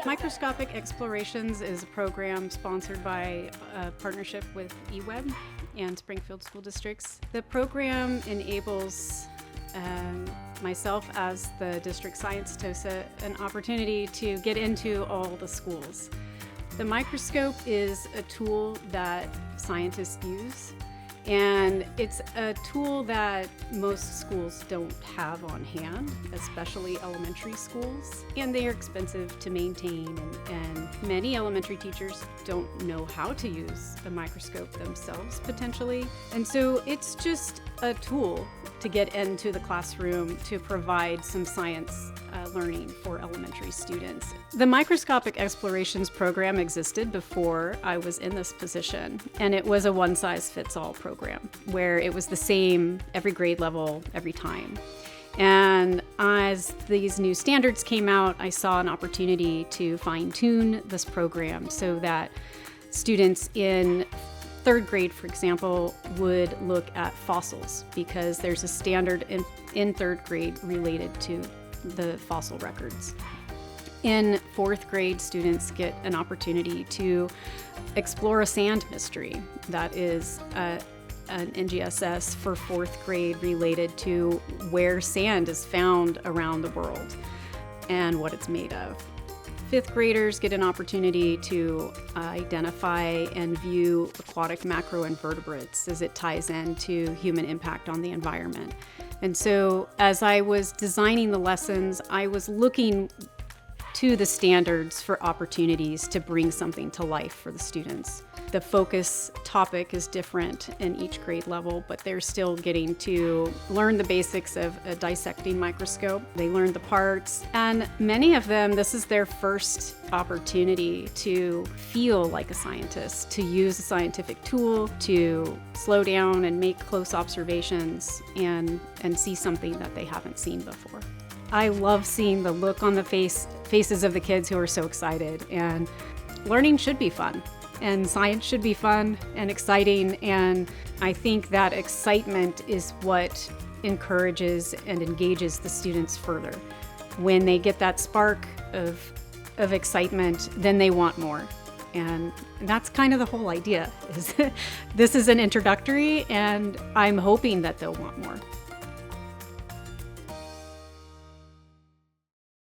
Microscopic Explorations is a program sponsored by a partnership with eWeb and Springfield School Districts. The program enables myself as the district science TOSA an opportunity to get into all the schools. The microscope is a tool that scientists use, and it's a tool that most schools don't have on hand, especially elementary schools, and they are expensive to maintain, and many elementary teachers don't know how to use a microscope themselves potentially. And so it's just a tool to get into the classroom to provide some science learning for elementary students. The Microscopic Explorations program existed before I was in this position, and it was a one-size-fits-all program where it was the same every grade level, every time. And as these new standards came out, I saw an opportunity to fine-tune this program so that students in third grade, for example, would look at fossils, because there's a standard in third grade related to the fossil records. In fourth grade, students get an opportunity to explore a sand mystery. That is an NGSS for fourth grade related to where sand is found around the world and what it's made of. Fifth graders get an opportunity to identify and view aquatic macroinvertebrates as it ties into human impact on the environment. And so as I was designing the lessons, I was looking to the standards for opportunities to bring something to life for the students. The focus topic is different in each grade level, but they're still getting to learn the basics of a dissecting microscope. They learn the parts, and many of them, this is their first opportunity to feel like a scientist, to use a scientific tool, to slow down and make close observations and see something that they haven't seen before. I love seeing the look on the faces of the kids who are so excited, and learning should be fun. And science should be fun and exciting, and I think that excitement is what encourages and engages the students further. When they get that spark of excitement, then they want more. And that's kind of the whole idea, is this is an introductory, and I'm hoping that they'll want more.